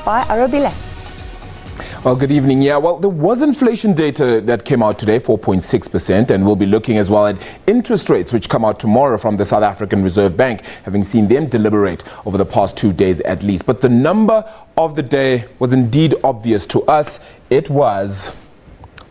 by Arabile. Well, good evening. Yeah, well, there was inflation data that came out today, 4.6%, and we'll be looking as well at interest rates, which come out tomorrow from the South African Reserve Bank, having seen them deliberate over the past 2 days at least. But the number of the day was indeed obvious to us. It was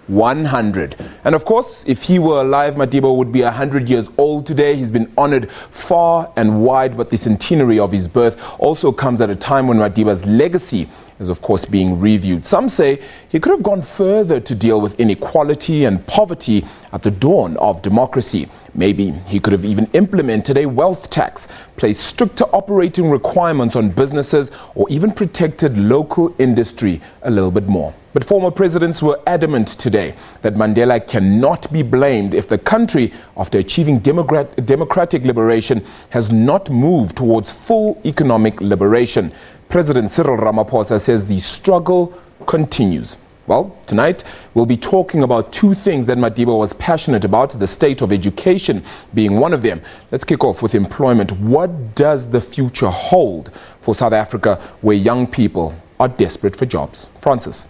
100. And of course, if he were alive, Madiba would be 100 years old today. He's been honored far and wide, but the centenary of his birth also comes at a time when Madiba's legacy is of course being reviewed. Some say he could have gone further to deal with inequality and poverty at the dawn of democracy. Maybe he could have even implemented a wealth tax, placed stricter operating requirements on businesses, or even protected local industry a little bit more. But former presidents were adamant today that Mandela cannot be blamed if the country, after achieving democratic liberation, has not moved towards full economic liberation. President Cyril Ramaphosa says the struggle continues. Well, tonight we'll be talking about two things that Madiba was passionate about, the state of education being one of them. Let's kick off with employment. What does the future hold for South Africa, where young people are desperate for jobs? Francis.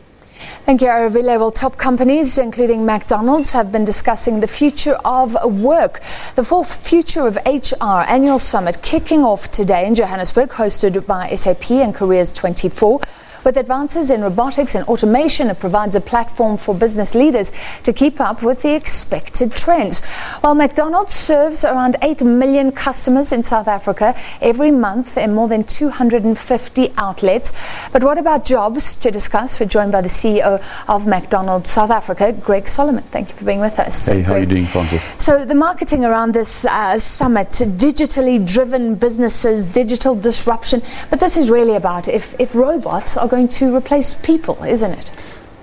Thank you, Arabile. Well, top companies, including McDonald's, have been discussing the future of work. The fourth Future of HR annual summit kicking off today in Johannesburg, hosted by SAP and Careers24. With advances in robotics and automation, it provides a platform for business leaders to keep up with the expected trends. While McDonald's serves around 8 million customers in South Africa every month in more than 250 outlets. But what about jobs? To discuss, we're joined by the CEO of McDonald's South Africa, Greg Solomon. Thank you for being with us. Hey, how are you doing, Francis? So the marketing around this summit, digitally driven businesses, digital disruption, but this is really about if robots are going to replace people, isn't it?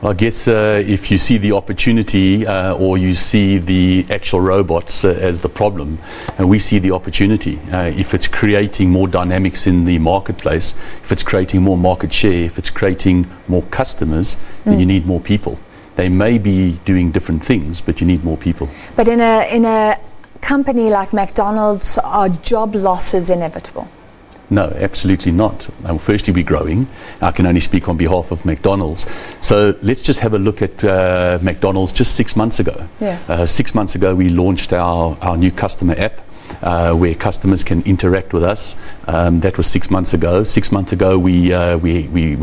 Well, I guess if you see the opportunity or you see the actual robots as the problem, we see the opportunity. If it's creating more dynamics in the marketplace, if it's creating more market share, if it's creating more customers, then you need more people. They may be doing different things, but you need more people. But in a company like McDonald's, are job losses inevitable? No, absolutely not. Firstly, we're growing. I can only speak on behalf of McDonald's. So let's just have a look at McDonald's just 6 months ago. 6 months ago, we launched our new customer app where customers can interact with us. That was 6 months ago. 6 months ago, we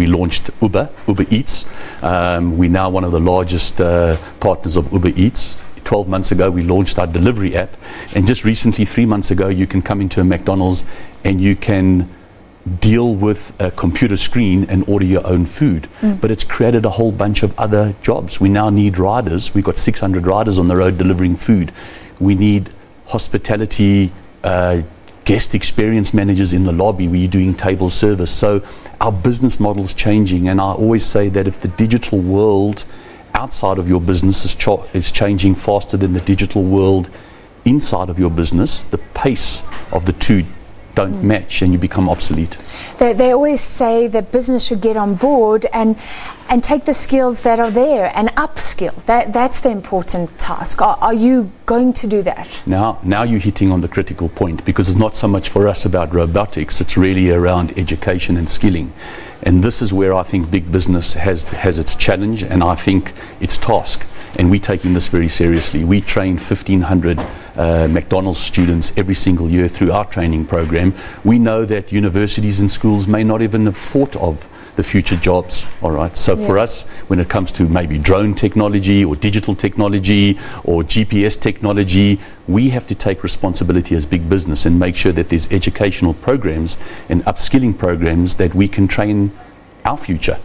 launched Uber Eats. We're now one of the largest partners of Uber Eats. 12 months ago, we launched our delivery app. And just recently, 3 months ago, you can come into a McDonald's and you can deal with a computer screen and order your own food. But it's created a whole bunch of other jobs. We now need riders. We've got 600 riders on the road delivering food. We need hospitality, guest experience managers in the lobby. We're doing table service. So our business model is changing. And I always say that if the digital world outside of your business is changing faster than the digital world inside of your business, the pace of the two don't match and you become obsolete. They always say that business should get on board and take the skills that are there and upskill. That's the important task. Are you going to do that? Now you're hitting on the critical point, because it's not so much for us about robotics, it's really around education and skilling. And this is where I think big business has its challenge and I think its task. And we're taking this very seriously. We train 1,500 McDonald's students every single year through our training program. We know that universities and schools may not even have thought of the future jobs. All right. So for us, when it comes to maybe drone technology or digital technology or GPS technology, we have to take responsibility as big business and make sure that there's educational programs and upskilling programs that we can train our future.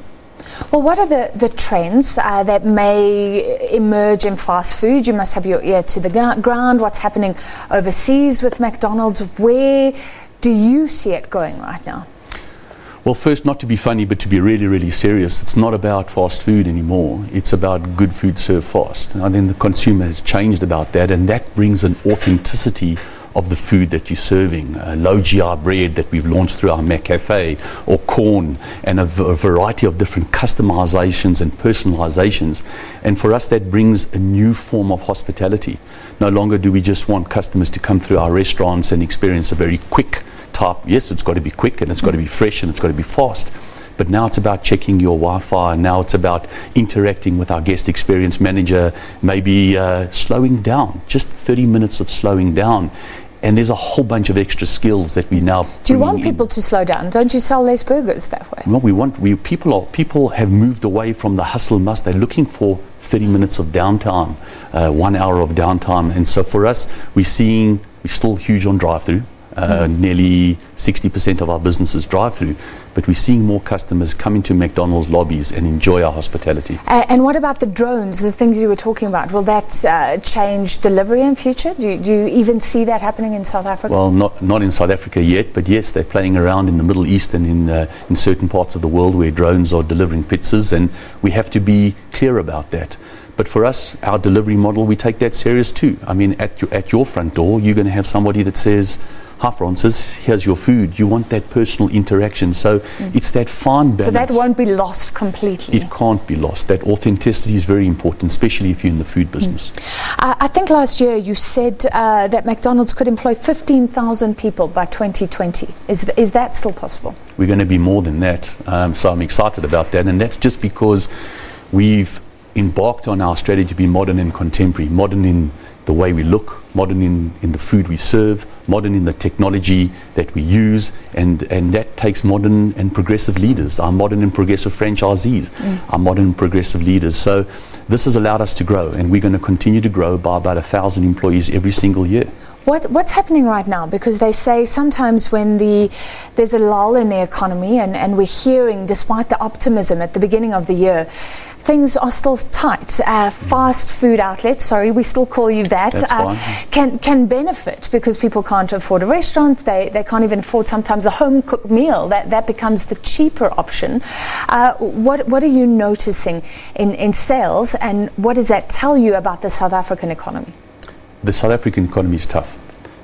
Well, what are the trends that may emerge in fast food? You must have your ear to the ground. What's happening overseas with McDonald's? Where do you see it going right now? Well, first, not to be funny, but to be really, really serious, it's not about fast food anymore. It's about good food served fast. I think the consumer has changed about that, and that brings an authenticity of the food that you're serving. Low GI bread that we've launched through our McCafe, or corn, and a variety of different customizations and personalizations. And for us, that brings a new form of hospitality. No longer do we just want customers to come through our restaurants and experience a very quick type. Yes, it's got to be quick and it's got to be fresh and it's got to be fast. But now it's about checking your Wi-Fi. Now it's about interacting with our guest experience manager, maybe slowing down, just 30 minutes of slowing down. And there's a whole bunch of extra skills that we now. Do you want people to slow down? Don't you sell less burgers that way? Well, people have moved away from the hustle and bustle. They're looking for 30 minutes of downtime, 1 hour of downtime. And so for us, we're still huge on drive-through. Nearly 60% of our business is drive-through, but we're seeing more customers come into McDonald's lobbies and enjoy our hospitality. And what about the drones, the things you were talking about? Will that change delivery in future? Do you even see that happening in South Africa? Well, not in South Africa yet, but yes, they're playing around in the Middle East and in certain parts of the world where drones are delivering pizzas, and we have to be clear about that. But for us, our delivery model, we take that serious too. I mean, at your front door, you're going to have somebody that says, "Hi Francis, here's your food." You want that personal interaction. So it's that fine balance. So that won't be lost completely. It can't be lost. That authenticity is very important, especially if you're in the food business. I think last year you said that McDonald's could employ 15,000 people by 2020. Is that still possible? We're going to be more than that. So I'm excited about that. And that's just because we've embarked on our strategy to be modern and contemporary, modern in the way we look, modern in the food we serve, modern in the technology that we use, and that takes modern and progressive leaders, our modern and progressive franchisees, our modern and progressive leaders. So this has allowed us to grow, and we're going to continue to grow by about 1,000 employees every single year. What's happening right now? Because they say sometimes when there's a lull in the economy, and we're hearing, despite the optimism at the beginning of the year, things are still tight. Fast food outlets, sorry, we still call you that, can benefit because people can't afford a restaurant. They can't even afford sometimes a home cooked meal. That becomes the cheaper option. What are you noticing in sales, and what does that tell you about the South African economy? The South African economy is tough.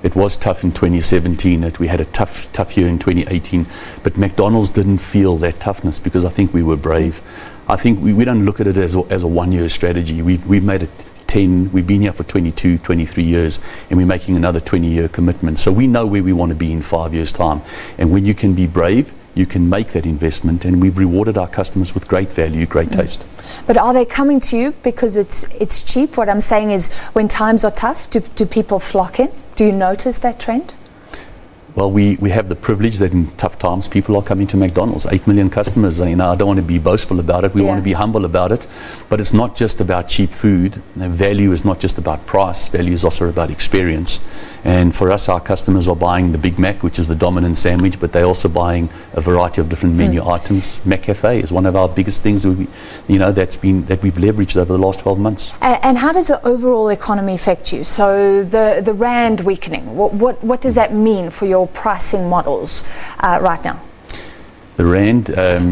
It was tough in 2017. We had a tough year in 2018. But McDonald's didn't feel that toughness because I think we were brave. I think we don't look at it as a one-year strategy. We've made it 10. We've been here for 22, 23 years, and we're making another 20-year commitment. So we know where we want to be in 5 years' time. And when you can be brave, you can make that investment, and we've rewarded our customers with great value, great taste. But are they coming to you because it's cheap? What I'm saying is, when times are tough, do people flock in? Do you notice that trend? Well, we have the privilege that in tough times, people are coming to McDonald's. 8 million customers. I don't want to be boastful about it. We want to be humble about it. But it's not just about cheap food. Value is not just about price. Value is also about experience. And for us, our customers are buying the Big Mac, which is the dominant sandwich, but they're also buying a variety of different menu items. McCafe is one of our biggest things that we've leveraged over the last 12 months. And how does the overall economy affect you? So the rand weakening, what does that mean for your pricing models right now? The rand,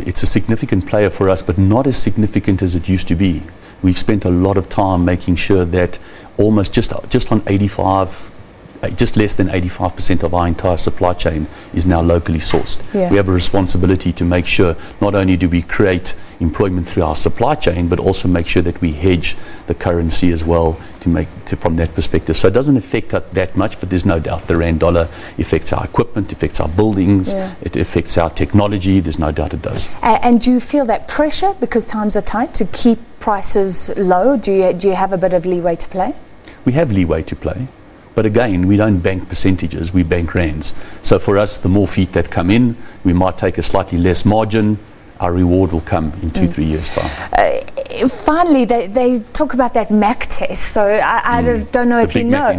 it's a significant player for us, but not as significant as it used to be. We've spent a lot of time making sure that almost just less than 85% of our entire supply chain is now locally sourced. We have a responsibility to make sure not only do we create employment through our supply chain, but also make sure that we hedge the currency as well from that perspective. So it doesn't affect us that much, but there's no doubt the rand dollar affects our equipment, affects our buildings, it affects our technology. There's no doubt it does. And do you feel that pressure because times are tight to keep prices low? Do you have a bit of leeway to play? We have leeway to play. But again, we don't bank percentages, we bank rands. So for us, the more feet that come in, we might take a slightly less margin. Our reward will come in 2-3 years' time. Finally, they talk about that MAC test. So I don't know if you know.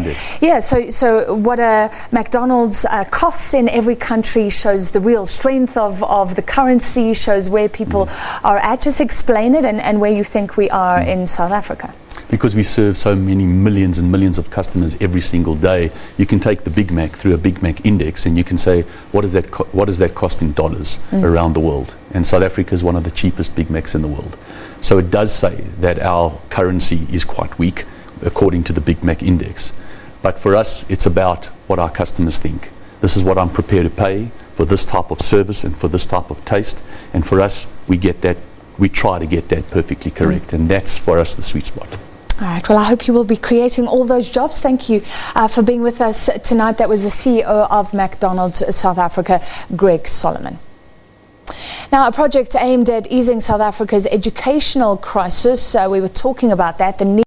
Yeah. So what a McDonald's costs in every country shows the real strength of the currency, shows where people are at. Just explain it and where you think we are in South Africa. Because we serve so many millions and millions of customers every single day, you can take the Big Mac through a Big Mac index and you can say, what does that cost in dollars around the world? And South Africa is one of the cheapest Big Macs in the world. So it does say that our currency is quite weak according to the Big Mac index. But for us, it's about what our customers think. This is what I'm prepared to pay for this type of service and for this type of taste. And for us, we try to get that perfectly correct. And that's for us the sweet spot. All right. Well, I hope you will be creating all those jobs. Thank you for being with us tonight. That was the CEO of McDonald's South Africa, Greg Solomon. Now, a project aimed at easing South Africa's educational crisis. We were talking about that. The